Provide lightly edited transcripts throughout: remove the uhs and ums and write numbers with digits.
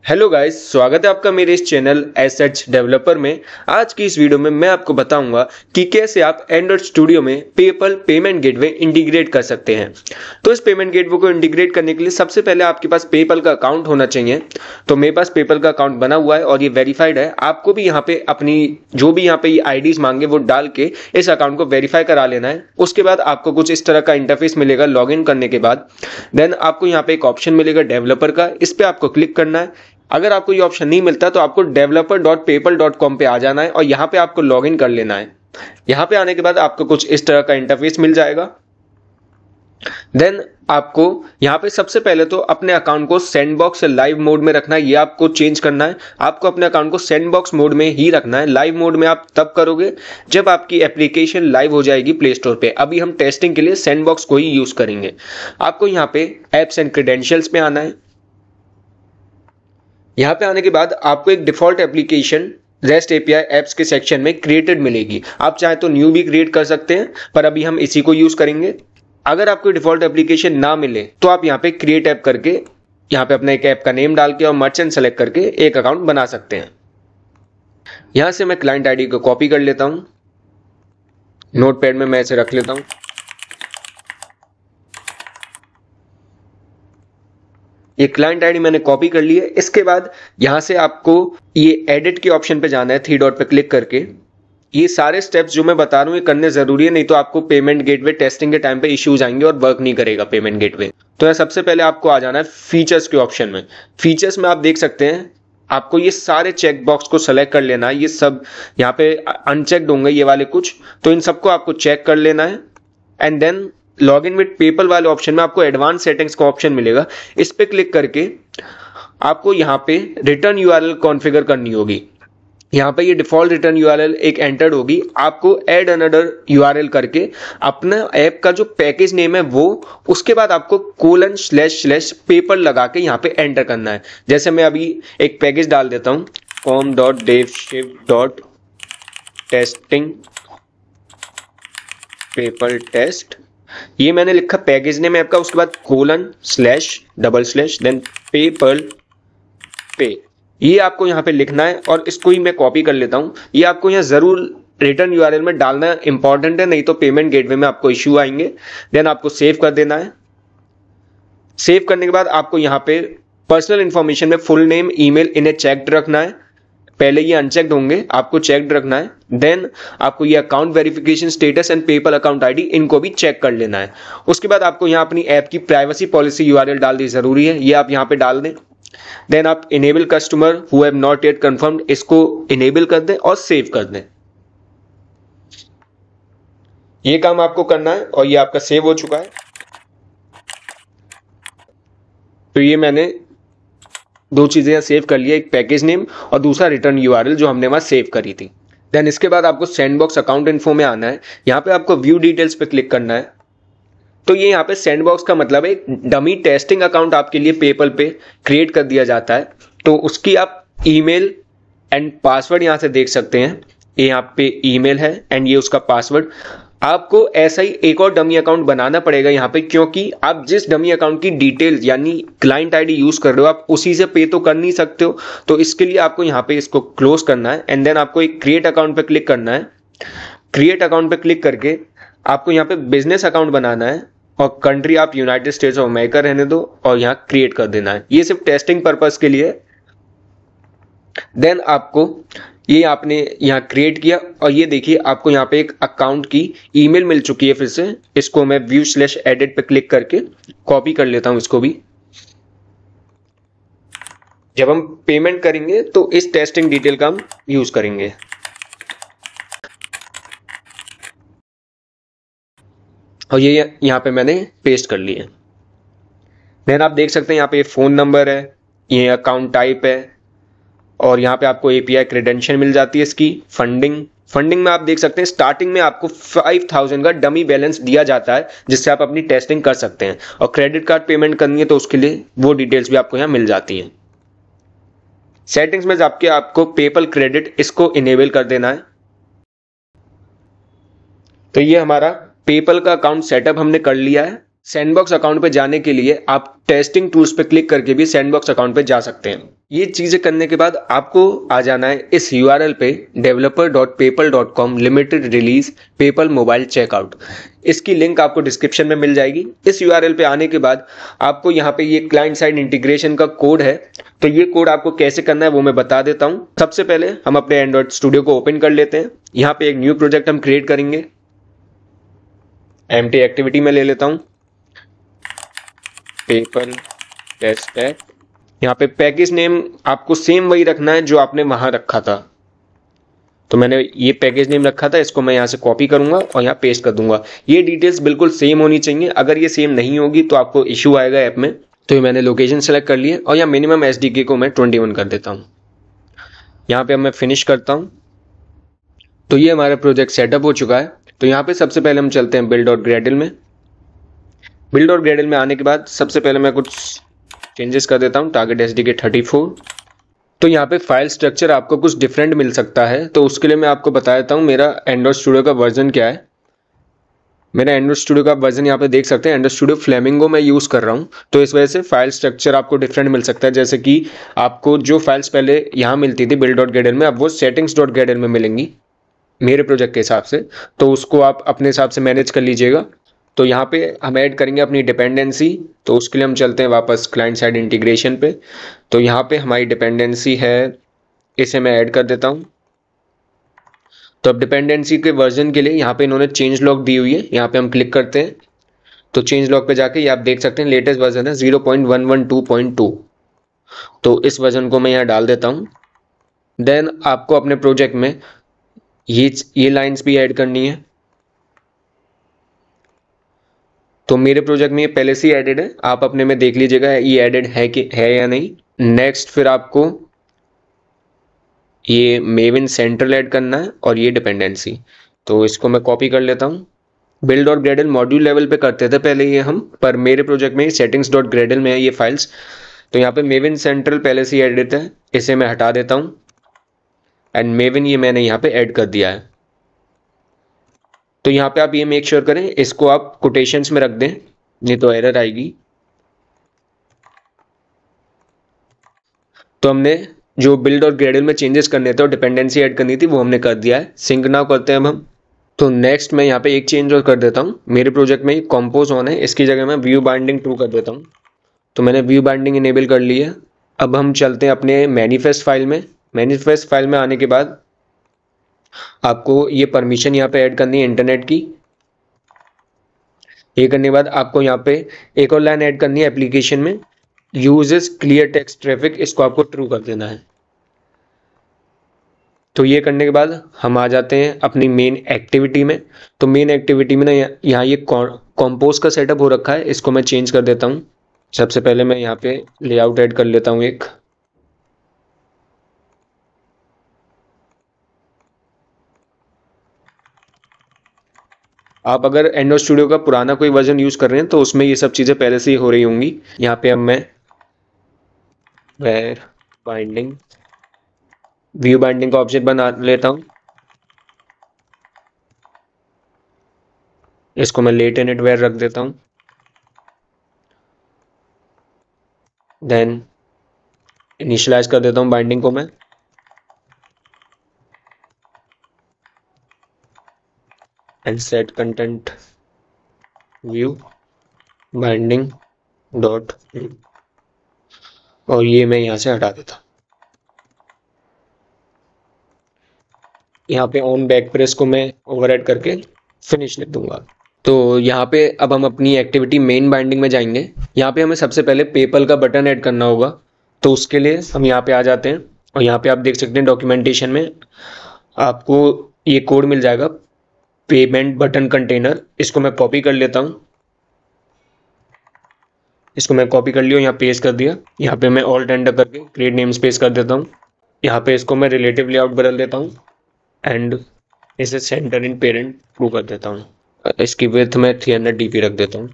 Hello guys, स्वागत है आपका मेरे इस चैनल एसएच डेवलपर में। आज की इस वीडियो में मैं आपको बताऊंगा कि कैसे आप एंड्रॉइड स्टूडियो में पेपल पेमेंट गेटवे इंटीग्रेट कर सकते हैं। तो इस पेमेंट गेटवे को इंटीग्रेट करने के लिए सबसे पहले आपके पास पेपल का अकाउंट होना चाहिए। तो मेरे पास पेपल का अकाउंट बना हुआ है और ये वेरीफाइड है। आपको भी यहाँ पे अपनी जो भी यहाँ पे आईडीज मांगे वो डाल के इस अकाउंट को वेरीफाई करा लेना है। उसके बाद आपको कुछ इस तरह का इंटरफेस मिलेगा लॉग इन करने के बाद। देन आपको यहाँ पे एक ऑप्शन मिलेगा डेवलपर का, इस पर आपको क्लिक करना है। अगर आपको ये ऑप्शन नहीं मिलता तो आपको developer.paypal.com पे आ जाना है और यहाँ पे आपको लॉगिन कर लेना है। यहाँ पे आने के बाद आपको कुछ इस तरह का इंटरफेस मिल जाएगा। देन आपको यहाँ पे सबसे पहले तो अपने अकाउंट को सैंडबॉक्स से लाइव मोड में रखना है। ये आपको चेंज करना है। आपको अपने अकाउंट को सैंडबॉक्स मोड में ही रखना है। लाइव मोड में आप तब करोगे जब आपकी एप्लीकेशन लाइव हो जाएगी प्ले स्टोर पे। अभी हम टेस्टिंग के लिए सैंडबॉक्स को ही यूज करेंगे। आपको यहाँ पे एप्स एंड क्रेडेंशियल्स पे आना है। यहाँ पे आने के बाद आपको एक default application rest API apps के सेक्शन में क्रिएटेड मिलेगी। आप चाहे तो न्यू भी क्रिएट कर सकते हैं, पर अभी हम इसी को यूज करेंगे। अगर आपको डिफॉल्ट एप्लीकेशन ना मिले तो आप यहाँ पे क्रिएट ऐप करके यहाँ पे अपना एक ऐप का नेम डाल के और मर्चेंट सेलेक्ट करके एक अकाउंट बना सकते हैं। यहाँ से मैं क्लाइंट आईडी को कॉपी कर लेता हूँ। नोटपैड में मैं इसे रख लेता हूँ। ये क्लाइंट आईडी मैंने कॉपी कर ली है। इसके बाद यहां से आपको ये एडिट के ऑप्शन पे जाना है, थ्री डॉट पे क्लिक करके। ये सारे स्टेप्स जो मैं बता रहा हूं ये करने जरूरी है, नहीं तो आपको पेमेंट गेटवे टेस्टिंग के टाइम पे इश्यूज आएंगे और वर्क नहीं करेगा पेमेंट गेटवे। तो सबसे पहले आपको आ जाना है फीचर्स के ऑप्शन में। फीचर्स में आप देख सकते हैं आपको ये सारे चेक बॉक्स को सेलेक्ट कर लेना है। ये सब यहाँ पे अनचेक्ड होंगे ये वाले कुछ, तो इन सबको आपको चेक कर लेना है। And then log in with PayPal वाले ऑप्शन में आपको एडवांस सेटिंग्स का ऑप्शन मिलेगा। इस पे क्लिक करके आपको यहाँ पे रिटर्न यूआरएल कॉन्फ़िगर करनी होगी। यहाँ पे ये डिफॉल्ट रिटर्न यूआरएल एक एंटर्ड होगी। आपको ऐड अनदर यूआरएल करके अपना ऐप का जो पैकेज नेम है वो, उसके बाद आपको :/पेपल लगा के यहाँ पे एंटर करना है। जैसे मैं अभी एक पैकेज डाल देता हूँ com.devshift.testing पेपल टेस्ट। ये मैंने लिखा पैकेज नेम ऐप का, उसके बाद :/, देन पेपल पे। ये आपको यहाँ पे लिखना है और इसको ही मैं कॉपी कर लेता हूँ। ये आपको यहाँ जरूर रिटर्न यूआरएल में डालना इंपॉर्टेंट है, नहीं तो पेमेंट गेटवे में आपको इश्यू आएंगे। देन आपको सेव कर देना है। सेव करने के बाद आपको यहाँ पे पर्सनल इंफॉर्मेशन में फुल नेम, ईमेल इन्हें चेक्ड रखना है। पहले ये अनचेक्ड होंगे, आपको चेक्ड रखना है। देन आपको ये account verification status and PayPal account ID इनको भी चेक कर लेना है। उसके बाद आपको यहाँ अपनी ऐप की प्राइवेसी पॉलिसी यूआरएल डालनी जरूरी है, ये आप यहाँ पे डाल दें। देन आप enable customer who have not yet confirmed, इसको इनेबल कर दें और सेव कर दें। ये काम आपको करना है और ये आपका सेव हो चुका है। तो ये मैंने दो चीजें सेव कर लिया, एक पैकेज नेम और दूसरा रिटर्न यूआरएल जो हमने वहां सेव करी थी। देन इसके बाद आपको सैंडबॉक्स अकाउंट इन्फो में आना है। यहाँ पे आपको व्यू डिटेल्स पे क्लिक करना है। तो ये यहाँ पे सैंडबॉक्स का मतलब है एक डमी टेस्टिंग अकाउंट आपके लिए पेपल पे क्रिएट कर दिया जाता है। तो उसकी आप ईमेल एंड पासवर्ड यहाँ से देख सकते हैं। ये यहाँ पे ईमेल है एंड ये उसका पासवर्ड। आपको ऐसा ही एक और डमी अकाउंट बनाना पड़ेगा यहाँ पे, क्योंकि आप जिस डमी अकाउंट की डिटेल्स यानी क्लाइंट आईडी यूज कर रहे हो आप उसी से पे तो कर नहीं सकते हो। तो इसके लिए आपको यहाँ पे इसको क्लोज करना है एंड देन आपको एक क्रिएट अकाउंट पे क्लिक करना है। क्रिएट अकाउंट पे क्लिक करके आपको यहाँ पे बिजनेस अकाउंट बनाना है और कंट्री आप यूनाइटेड स्टेट्स ऑफ अमेरिका रहने दो और यहाँ क्रिएट कर देना है। ये सिर्फ टेस्टिंग पर्पज के लिए। देन आपको ये आपने यहाँ क्रिएट किया और ये देखिए आपको यहाँ पे एक अकाउंट की ईमेल मिल चुकी है। फिर से इसको मैं view/edit पे क्लिक करके कॉपी कर लेता हूं इसको भी। जब हम पेमेंट करेंगे तो इस टेस्टिंग डिटेल का हम यूज करेंगे। और ये यहाँ पे मैंने पेस्ट कर लिया। देन आप देख सकते हैं यहाँ पे फोन नंबर है, ये अकाउंट टाइप है और यहाँ पे आपको एपीआई क्रेडेंशियल मिल जाती है। इसकी फंडिंग में आप देख सकते हैं स्टार्टिंग में आपको 5000 का डमी बैलेंस दिया जाता है जिससे आप अपनी टेस्टिंग कर सकते हैं। और क्रेडिट कार्ड पेमेंट करनी है तो उसके लिए वो डिटेल्स भी आपको यहाँ मिल जाती हैं। सेटिंग्स में जाके आपको पेपल क्रेडिट इसको इनेबल कर देना है। तो ये हमारा पेपल का अकाउंट सेटअप हमने कर लिया है। सैंडबॉक्स अकाउंट पे जाने के लिए आप टेस्टिंग टूल्स पे क्लिक करके भी सैंडबॉक्स अकाउंट पे जा सकते हैं। ये चीजें करने के बाद आपको आ जाना है इस यूआरएल पे developer.paypal.com limited release PayPal mobile checkout. इसकी लिंक आपको डिस्क्रिप्शन में मिल जाएगी। इस यूआरएल पे आने के बाद आपको यहाँ पे ये क्लाइंट साइड इंटीग्रेशन का कोड है, तो ये कोड आपको कैसे करना है वो मैं बता देता हूँ। सबसे पहले हम अपने एंड्रॉइड स्टूडियो को ओपन कर लेते हैं। यहाँ पे एक न्यू प्रोजेक्ट हम क्रिएट करेंगे। एम्प्टी एक्टिविटी में ले लेता हूँ पेपल टेस्ट ऐप। यहाँ पे पैकेज नेम आपको सेम वही रखना है जो आपने वहां रखा था। तो मैंने ये पैकेज नेम रखा था, इसको मैं यहाँ से कॉपी करूंगा और यहाँ पेस्ट कर दूंगा। ये डिटेल्स बिल्कुल सेम होनी चाहिए, अगर ये सेम नहीं होगी तो आपको इश्यू आएगा ऐप में। तो ये मैंने लोकेशन सेलेक्ट कर लिया और यहाँ मिनिमम एसडीके को मैं 21 कर देता हूँ। यहाँ पे अब मैं फिनिश करता हूँ। तो ये हमारा प्रोजेक्ट सेटअप हो चुका है। तो यहाँ पे सबसे पहले हम चलते हैं बिल्ड और ग्रेडल में। बिल्ड और ग्रेडल में आने के बाद सबसे पहले मैं कुछ चेंजेस कर देता हूँ। Target SDK 34। तो यहाँ पे फाइल स्ट्रक्चर आपको कुछ डिफरेंट मिल सकता है, तो उसके लिए मैं आपको बता देता हूँ मेरा एंड्रॉइड स्टूडियो का वर्जन क्या है। मेरा एंड्रॉइड स्टूडियो का वर्जन यहाँ पे देख सकते हैं, एंड्रॉइड स्टूडियो फ्लेमिंगो मैं यूज़ कर रहा हूँ। तो इस वजह से फाइल स्ट्रक्चर आपको डिफरेंट मिल सकता है। जैसे कि आपको जो फाइल्स पहले यहाँ मिलती थी बिल्ड डॉट ग्रेडल में, अब वो सेटिंग्स डॉट ग्रेडल में मिलेंगी मेरे प्रोजेक्ट के हिसाब से। तो उसको आप अपने हिसाब से मैनेज कर लीजिएगा। तो यहाँ पे हम ऐड करेंगे अपनी डिपेंडेंसी। तो उसके लिए हम चलते हैं वापस क्लाइंट साइड इंटीग्रेशन पे। तो यहाँ पे हमारी डिपेंडेंसी है, इसे मैं ऐड कर देता हूँ। तो अब डिपेंडेंसी के वर्जन के लिए यहाँ पे इन्होंने चेंज लॉग दी हुई है, यहाँ पे हम क्लिक करते हैं। तो चेंज लॉग पे जाके ये आप देख सकते हैं लेटेस्ट वर्जन है 0.112.2। तो इस वर्जन को मैं यहाँ डाल देता हूँ। देन आपको अपने प्रोजेक्ट में ये लाइन्स भी ऐड करनी है। तो मेरे प्रोजेक्ट में ये पहले से ही एडेड है, आप अपने में देख लीजिएगा ये एडेड है कि है या नहीं। नेक्स्ट फिर आपको ये मेविन सेंट्रल ऐड करना है और ये डिपेंडेंसी। तो इसको मैं कॉपी कर लेता हूँ। बिल्ड और ग्रेडल मॉड्यूल लेवल पे करते थे पहले ये हम, पर मेरे प्रोजेक्ट में सेटिंग्स डॉट ग्रेडल में है ये फाइल्स। तो यहाँ पे मेविन सेंट्रल पहले से ही एडेड है, इसे मैं हटा देता हूँ। एंड मेविन ये मैंने यहाँ पे ऐड कर दिया है। तो यहाँ पे आप ये मेक श्योर करें इसको आप कोटेशंस में रख दें, नहीं तो एरर आएगी। तो हमने जो बिल्ड और ग्रेडल में चेंजेस करने थे और डिपेंडेंसी ऐड करनी थी वो हमने कर दिया है। सिंक नाउ करते हैं अब हम। तो नेक्स्ट मैं यहाँ पे एक चेंज और कर देता हूँ। मेरे प्रोजेक्ट में कॉम्पोज ऑन है, इसकी जगह मैं व्यू बाइंडिंग 2 कर देता हूँ। तो मैंने व्यू बाइंडिंग इनेबल कर ली है। अब हम चलते हैं अपने मैनिफेस्ट फाइल में। मैनिफेस्ट फाइल में आने के बाद आपको ये परमिशन यहाँ पे ऐड करनी है इंटरनेट की। ये करने के बाद आपको यहाँ पे एक और लाइन ऐड करनी है एप्लीकेशन में, यूजेस क्लियर टेक्स्ट ट्रैफिक, इसको आपको ट्रू कर देना है। तो ये करने के बाद हम आ जाते हैं अपनी मेन एक्टिविटी में। तो मेन एक्टिविटी में ना यहाँ ये कॉम्पोज का सेटअप हो रखा है, इसको मैं चेंज कर देता हूँ। सबसे पहले मैं यहाँ पे लेआउट ऐड कर लेता हूँ एक। आप अगर एंड्रॉइड स्टूडियो का पुराना कोई वर्जन यूज कर रहे हैं तो उसमें ये सब चीजें पहले से ही हो रही होंगी। यहाँ पे अब मैं वेयर बाइंडिंग व्यू बाइंडिंग का ऑब्जेक्ट बना लेता हूँ। इसको मैं लेट इनिट वेयर रख देता हूँ। देन इनिशियलाइज कर देता हूँ बाइंडिंग को मैं। And set content view binding dot, और ये मैं यहाँ से हटा देता हूँ। यहाँ पे ऑन बैक प्रेस को मैं ओवरराइड करके फिनिश लिख दूंगा। तो यहाँ पे अब हम अपनी एक्टिविटी मेन बाइंडिंग में जाएंगे। यहाँ पे हमें सबसे पहले पेपल का बटन ऐड करना होगा। तो उसके लिए हम यहाँ पे आ जाते हैं और यहाँ पे आप देख सकते हैं डॉक्यूमेंटेशन में आपको ये कोड मिल जाएगा, पेमेंट बटन कंटेनर। इसको मैं कॉपी कर लेता हूँ। इसको मैं कॉपी कर लिया, यहाँ पेस्ट कर दिया। यहाँ पे मैं ऑल्ट एंटर करके क्रिएट नेम स्पेस कर देता हूँ। यहाँ पे इसको मैं रिलेटिव लेआउट बदल देता हूँ एंड इसे सेंटर इन पेरेंट ट्रू कर देता हूँ। इसकी विड्थ में 300 dp रख देता हूँ।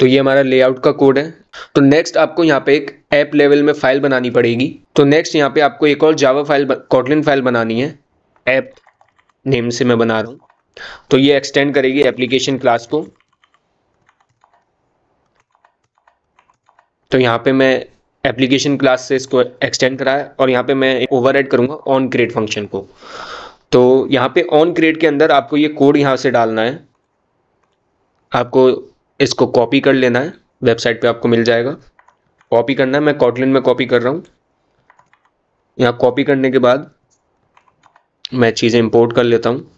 तो ये हमारा लेआउट का कोड है। तो नेक्स्ट आपको यहाँ पे एक ऐप लेवल में फाइल बनानी पड़ेगी। तो नेक्स्ट यहाँ पे आपको एक और जावा फाइल कोटलिन फाइल बनानी है। ऐप नेम से मैं बना रहा हूँ। तो ये एक्सटेंड करेगी एप्लीकेशन क्लास को। तो यहाँ पे मैं एप्लीकेशन क्लास से इसको एक्सटेंड करा है और यहाँ पे मैं ओवरराइड करूँगा ऑन क्रिएट फंक्शन को। तो यहाँ पे ऑन क्रिएट के अंदर आपको ये कोड यहाँ से डालना है, आपको इसको कॉपी कर लेना है, वेबसाइट पे आपको मिल जाएगा। कॉपी करना है, मैं कॉटलिन में कॉपी कर रहा हूँ। यहाँ कॉपी करने के बाद मैं चीज़ें इंपोर्ट कर लेता हूँ।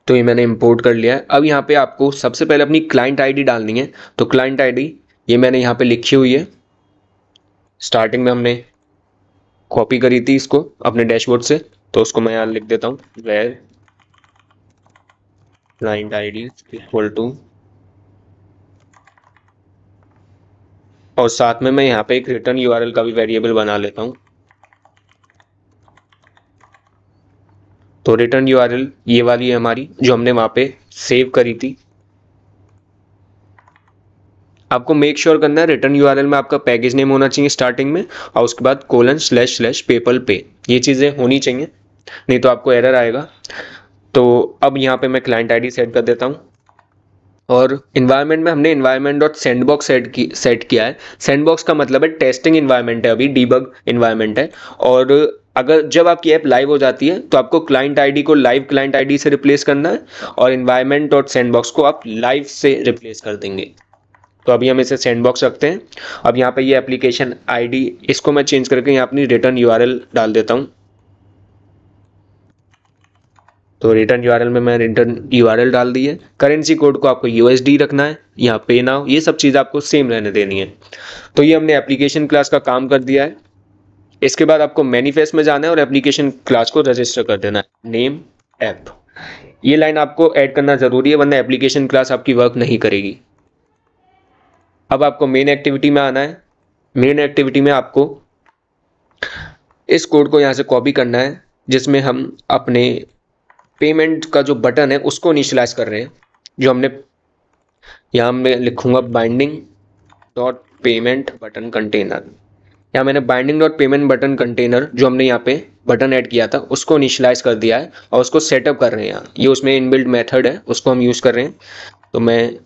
तो ये मैंने इंपोर्ट कर लिया है। अब यहाँ पे आपको सबसे पहले अपनी क्लाइंट आईडी डालनी है। तो क्लाइंट आईडी ये मैंने यहाँ पे लिखी हुई है, स्टार्टिंग में हमने कॉपी करी थी इसको अपने डैशबोर्ड से। तो उसको मैं यहाँ लिख देता हूँ, where client ID equal to, और साथ में मैं यहाँ पे एक रिटर्न यूआरएल का भी वेरिएबल बना लेता हूँ। तो रिटर्न यूआरएल ये वाली है हमारी, जो हमने वहाँ पे सेव करी थी। आपको मेक श्योर करना है रिटर्न यूआरएल में आपका पैकेज नेम होना चाहिए स्टार्टिंग में, और उसके बाद ://पेपल पे, ये चीज़ें होनी चाहिए, नहीं तो आपको एरर आएगा। तो अब यहाँ पे मैं क्लाइंट आईडी सेट कर देता हूँ। और इन्वायरमेंट में हमने इन्वायरमेंट डॉट सैंडबॉक्स सेट किया है। सैंडबॉक्स का मतलब है टेस्टिंग इन्वायरमेंट है, अभी डीबग इन्वायरमेंट है। और अगर जब आपकी ऐप लाइव हो जाती है तो आपको क्लाइंट आईडी को लाइव क्लाइंट आईडी से रिप्लेस करना है, और इन्वायरमेंट डॉट सैंडबॉक्स को आप लाइव से रिप्लेस कर देंगे। तो अभी हम इसे सैंडबॉक्स रखते हैं। अब यहाँ पे ये एप्लीकेशन आईडी, इसको मैं चेंज करके यहाँ अपनी रिटर्न यूआरएल डाल देता हूँ। तो रिटर्न यूआरएल में मैं रिटर्न यूआरएल डाल दी है। करेंसी कोड को आपको यूएसडी रखना है, यहाँ पे नाउ, ये सब चीज़ आपको सेम रहने देनी है। तो ये हमने एप्लीकेशन क्लास का काम कर दिया है। इसके बाद आपको मैनिफेस्ट में जाना है और एप्लीकेशन क्लास को रजिस्टर कर देना है, नेम ऐप। ये लाइन आपको ऐड करना जरूरी है, वरना एप्लीकेशन क्लास आपकी वर्क नहीं करेगी। अब आपको मेन एक्टिविटी में आना है। मेन एक्टिविटी में आपको इस कोड को यहाँ से कॉपी करना है, जिसमें हम अपने पेमेंट का जो बटन है उसको इनिशियलाइज कर रहे हैं। जो हमने यहाँ मैं लिखूंगा binding dot payment button container. यहाँ मैंने binding dot payment button container, जो हमने यहाँ पे बटन ऐड किया था, उसको इनिशियलाइज कर दिया है और उसको सेटअप कर रहे हैं। यहाँ ये उसमें इनबिल्ट मेथड है, उसको हम यूज़ कर रहे हैं। तो मैं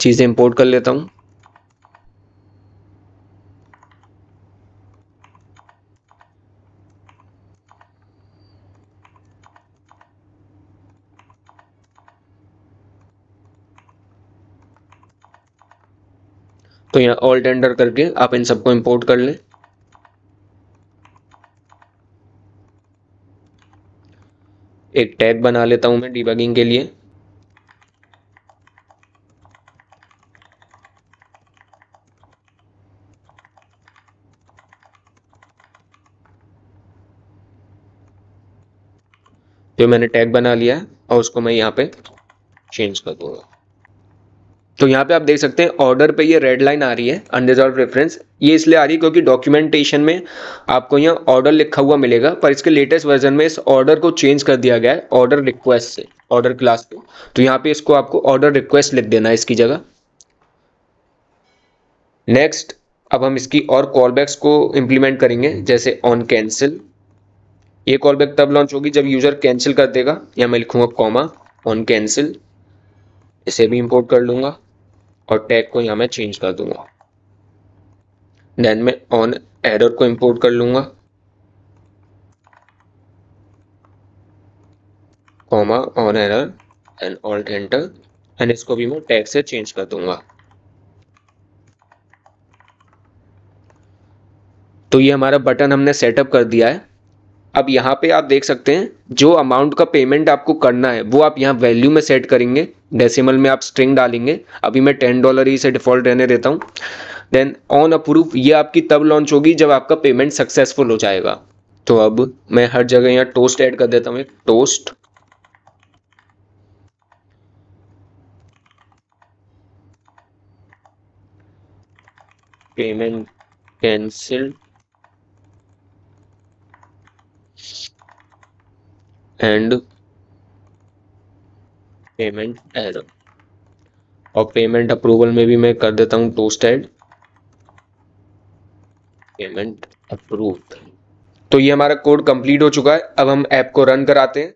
चीज़ें इंपोर्ट कर लेता हूँ। तो यहाँ ऑल टेंडर करके आप इन सबको इंपोर्ट कर लें। एक टैग बना लेता हूँ मैं डिबगिंग के लिए। जो मैंने टैग बना लिया है और उसको मैं यहाँ पे चेंज कर दूंगा। तो यहाँ पे आप देख सकते हैं ऑर्डर पे ये रेड लाइन आ रही है, अनरिजॉल्व रेफरेंस। ये इसलिए आ रही है क्योंकि डॉक्यूमेंटेशन में आपको यहाँ ऑर्डर लिखा हुआ मिलेगा, पर इसके लेटेस्ट वर्जन में इस ऑर्डर को चेंज कर दिया गया है ऑर्डर रिक्वेस्ट से ऑर्डर क्लास पे। तो यहाँ पे इसको आपको ऑर्डर रिक्वेस्ट लिख देना है इसकी जगह। नेक्स्ट, अब हम इसकी और कॉलबैक्स को इम्प्लीमेंट करेंगे, जैसे ऑन कैंसिल। ये कॉलबैक तब लॉन्च होगी जब यूजर कैंसिल कर देगा। या मैं लिखूंगा कॉमा ऑन कैंसिल, इसे भी इंपोर्ट कर लूंगा और टैग को यहाँ मैं चेंज कर दूंगा। देन मैं ऑन एरर को इंपोर्ट कर लूंगा, comma on error and alt enter, and इसको भी मैं टैग से चेंज कर दूंगा। तो ये हमारा बटन हमने सेटअप कर दिया है। अब यहाँ पे आप देख सकते हैं जो अमाउंट का पेमेंट आपको करना है वो आप यहाँ वैल्यू में सेट करेंगे, डेसिमल में आप स्ट्रिंग डालेंगे। अभी मैं $10 ही से डिफॉल्ट रहने देता हूँ। देन ऑन अप्रूव, ये आपकी तब लॉन्च होगी जब आपका पेमेंट सक्सेसफुल हो जाएगा। तो अब मैं हर जगह यहाँ टोस्ट ऐड कर देता हूँ, एक toast payment cancelled and payment error, और पेमेंट अप्रूवल में भी मैं कर देता हूँ टोस्टेड पेमेंट अप्रूव्ड। तो ये हमारा कोड कंप्लीट हो चुका है। अब हम ऐप को रन कराते हैं।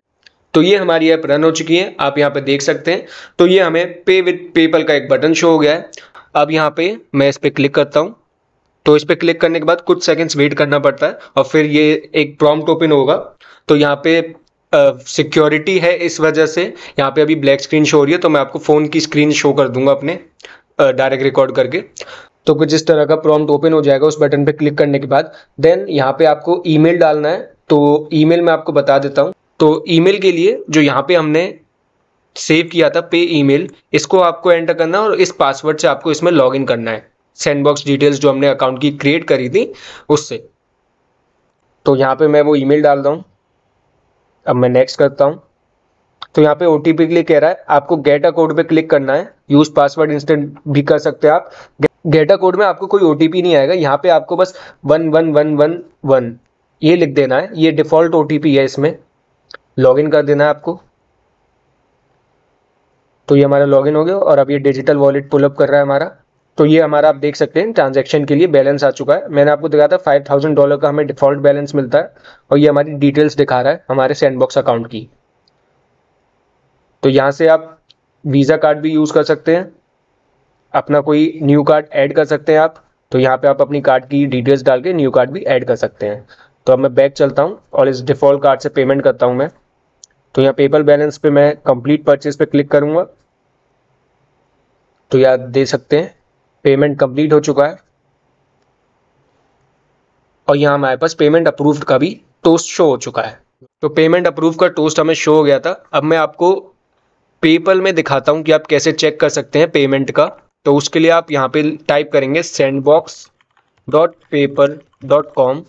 तो ये हमारी ऐप रन हो चुकी है, आप यहाँ पे देख सकते हैं। तो ये हमें पे विद पेपल का एक बटन शो हो गया है। अब यहाँ पे मैं इस पर क्लिक करता हूँ। तो इस पर क्लिक करने के बाद कुछ सेकंड्स वेट करना पड़ता है और फिर ये एक प्रॉम्प्ट ओपन होगा। तो यहाँ पे सिक्योरिटी है, इस वजह से यहाँ पे अभी ब्लैक स्क्रीन शो हो रही है। तो मैं आपको फ़ोन की स्क्रीन शो कर दूंगा अपने डायरेक्ट रिकॉर्ड करके। तो कुछ इस तरह का प्रॉम्प्ट ओपन हो जाएगा उस बटन पे क्लिक करने के बाद। देन यहाँ पे आपको ईमेल डालना है। तो ईमेल मैं आपको बता देता हूँ। तो ईमेल के लिए जो यहाँ पे हमने सेव किया था पे ईमेल, इसको आपको एंटर करना है और इस पासवर्ड से आपको इसमें लॉगिन करना है, सैंडबॉक्स डिटेल्स जो हमने अकाउंट की क्रिएट करी थी उससे। तो यहाँ पे मैं वो ईमेल डाल रहा हूँ। अब मैं नेक्स्ट करता हूँ। तो यहाँ पे ओटीपी के लिए कह रहा है, आपको गेट अ कोड पे क्लिक करना है। यूज पासवर्ड इंस्टेंट भी कर सकते हैं आप। गेट अ कोड में आपको कोई ओटीपी नहीं आएगा, यहाँ पे आपको बस 11111 ये लिख देना है। ये डिफॉल्ट ओटीपी है, इसमें लॉगिन कर देना है आपको। तो ये हमारा लॉगिन हो गया और अब ये डिजिटल वॉलेट पुल अप कर रहा है हमारा। तो ये हमारा आप देख सकते हैं ट्रांजैक्शन के लिए बैलेंस आ चुका है। मैंने आपको दिखाया था $5000 का हमें डिफॉल्ट बैलेंस मिलता है और ये हमारी डिटेल्स दिखा रहा है हमारे सैंडबॉक्स अकाउंट की। तो यहाँ से आप वीज़ा कार्ड भी यूज़ कर सकते हैं, अपना कोई न्यू कार्ड ऐड कर सकते हैं आप। तो यहाँ पे आप अपनी कार्ड की डिटेल्स डाल के न्यू कार्ड भी ऐड कर सकते हैं। तो अब मैं बैक चलता हूँ और इस डिफ़ॉल्ट कार्ड से पेमेंट करता हूँ मैं। तो यहाँ पेपल बैलेंस पे मैं कंप्लीट परचेज पे क्लिक करूँगा। तो यहाँ दे सकते हैं पेमेंट कंप्लीट हो चुका है और यहाँ हमारे पास पेमेंट अप्रूव्ड का भी टोस्ट शो हो चुका है। तो पेमेंट अप्रूव का टोस्ट हमें शो हो गया था। अब मैं आपको पेपल में दिखाता हूँ कि आप कैसे चेक कर सकते हैं पेमेंट का। तो उसके लिए आप यहाँ पे टाइप करेंगे sandbox.paypal.com।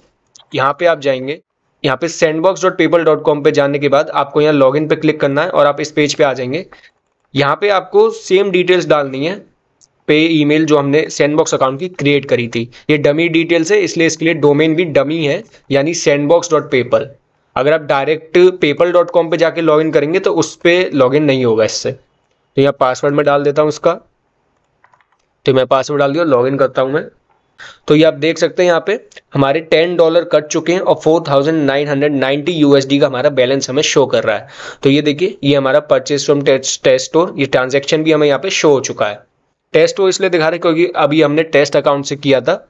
यहाँ पे आप जाएंगे। यहाँ पे sandbox.paypal.com पे जाने के बाद आपको यहाँ लॉगिन पे क्लिक करना है और आप इस पेज पे आ जाएंगे। यहाँ पे आपको सेम डिटेल्स डालनी है, पे ईमेल जो हमने सैंडबॉक्स अकाउंट की क्रिएट करी थी। ये डमी डिटेल्स है, इसलिए इसके लिए डोमेन भी डमी है, यानी sandbox.paypal। अगर आप डायरेक्ट paypal.com पे जाके लॉगिन करेंगे तो उस पर लॉगिन नहीं होगा इससे। तो यहाँ पासवर्ड में डाल देता हूँ उसका। तो मैं पासवर्ड डाल दिया, लॉगिन करता हूँ मैं। तो ये आप देख सकते हैं यहाँ पे हमारे $10 कट चुके हैं और 4990 USD का हमारा बैलेंस हमें शो कर रहा है। तो ये देखिए, ये हमारा परचेज फ्रॉम टेस्ट स्टोर, ये ट्रांजैक्शन भी हमें यहाँ पे शो हो चुका है। टेस्ट स्टोर इसलिए दिखा रहे हैं क्योंकि अभी हमने टेस्ट अकाउंट से किया था।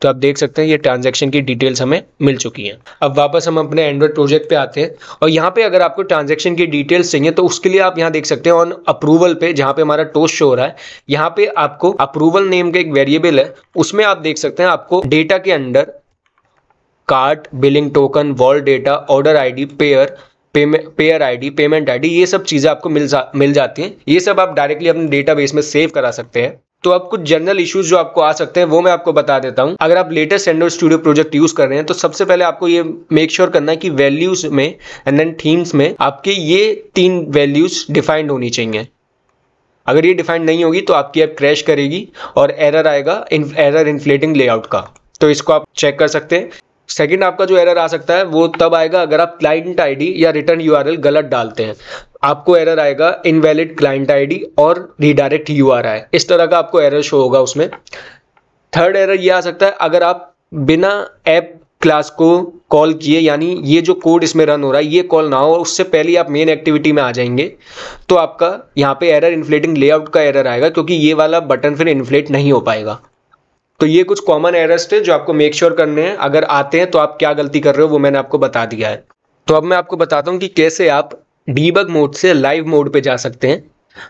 तो आप देख सकते हैं ये ट्रांजैक्शन की डिटेल्स हमें मिल चुकी हैं। अब वापस हम अपने एंड्रॉइड प्रोजेक्ट पे आते हैं और यहाँ पे अगर आपको ट्रांजैक्शन की डिटेल्स चाहिए तो उसके लिए आप यहाँ देख सकते हैं ऑन अप्रूवल पे, जहाँ पे हमारा टोस्ट शो हो रहा है, यहाँ पे आपको अप्रूवल नेम का एक वेरिएबल है, उसमें आप देख सकते हैं आपको डेटा के अंदर card, billing token, wall data, order ID, pair ID, payment ID, ये सब चीज़ें आपको मिल जाती हैं। ये सब आप डायरेक्टली अपने डेटाबेस में सेव करा सकते हैं। तो अब कुछ जनरल इश्यूज जो आपको आ सकते हैं वो मैं आपको बता देता हूं। अगर आप latest Android studio project use कर रहे हैं तो सबसे पहले आपको ये मेक श्योर करना है कि वैल्यूज में एंड देन थीम्स में आपके ये 3 वैल्यूज डिफाइंड होनी चाहिए। अगर ये डिफाइंड नहीं होगी तो आपकी ऐप क्रैश करेगी और एरर आएगा, एरर इन्फ्लेटिंग लेआउट का। तो इसको आप चेक कर सकते हैं। सेकंड, आपका जो एरर आ सकता है वो तब आएगा अगर आप क्लाइंट आईडी या रिटर्न यूआरएल गलत डालते हैं। आपको एरर आएगा इनवैलिड क्लाइंट आईडी और रीडायरेक्ट यूआरएल, इस तरह का आपको एरर शो होगा उसमें। थर्ड एरर ये आ सकता है अगर आप बिना ऐप क्लास को कॉल किए, यानी ये जो कोड इसमें रन हो रहा है ये कॉल ना हो, उससे पहले आप मेन एक्टिविटी में आ जाएंगे तो आपका यहाँ पे एरर इन्फ्लेटिंग लेआउट का एरर आएगा, क्योंकि ये वाला बटन फिर इन्फ्लेट नहीं हो पाएगा। तो ये कुछ कॉमन एरर्स थे जो आपको मेक श्योर करने हैं। अगर आते हैं तो आप क्या गलती कर रहे हो वो मैंने आपको बता दिया है। तो अब मैं आपको बताता हूँ कि कैसे आप डीबग मोड से लाइव मोड पे जा सकते हैं।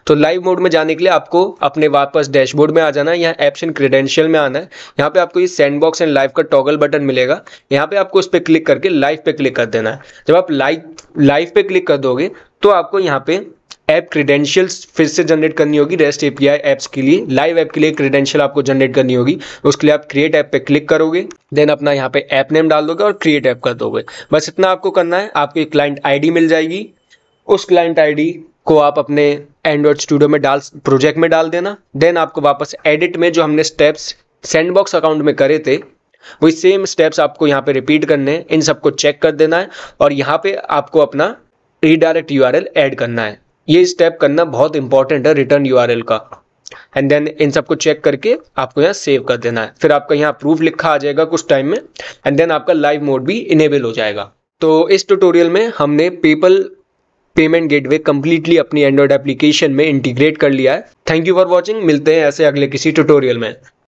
तो लाइव मोड में जाने के लिए आपको अपने वापस डैशबोर्ड में आ जाना है, यहाँ एप्स एंड क्रेडेंशियल में आना है। यहाँ पे आपको ये सैंडबॉक्स एंड लाइव का टॉगल बटन मिलेगा, यहाँ पे आपको उस पर क्लिक करके लाइव पे क्लिक कर देना है। जब आप लाइव पे क्लिक कर दोगे तो आपको यहाँ पे ऐप क्रेडेंशियल्स फिर से जनरेट करनी होगी। रेस्ट एपीआई ऐप्स के लिए, लाइव ऐप के लिए क्रेडेंशियल आपको जनरेट करनी होगी। उसके लिए आप क्रिएट ऐप पे क्लिक करोगे, देन अपना यहाँ पे ऐप नेम डाल दोगे और क्रिएट ऐप कर दोगे। बस इतना आपको करना है। आपको एक क्लाइंट आईडी मिल जाएगी, उस क्लाइंट आईडी को आप अपने एंड्रॉइड स्टूडियो में प्रोजेक्ट में डाल देना। देन आपको वापस एडिट में जो हमने स्टेप्स सैंडबॉक्स अकाउंट में करे थे वही सेम स्टेप्स आपको यहाँ पे रिपीट करने हैं। इन सबको चेक कर देना है और यहाँ पे आपको अपना रीडायरेक्ट यूआरएल ऐड करना है। ये स्टेप करना बहुत इंपॉर्टेंट है रिटर्न यूआरएल का। एंड देन इन सबको चेक करके आपको यहाँ सेव कर देना है। फिर आपका यहाँ अप्रूव लिखा आ जाएगा कुछ टाइम में, एंड देन आपका लाइव मोड भी इनेबल हो जाएगा। तो इस ट्यूटोरियल में हमने पेपल पेमेंट गेटवे कंप्लीटली अपनी एंड्रॉइड एप्लीकेशन में इंटीग्रेट कर लिया है। Thank you for watching. मिलते हैं ऐसे अगले किसी ट्यूटोरियल में।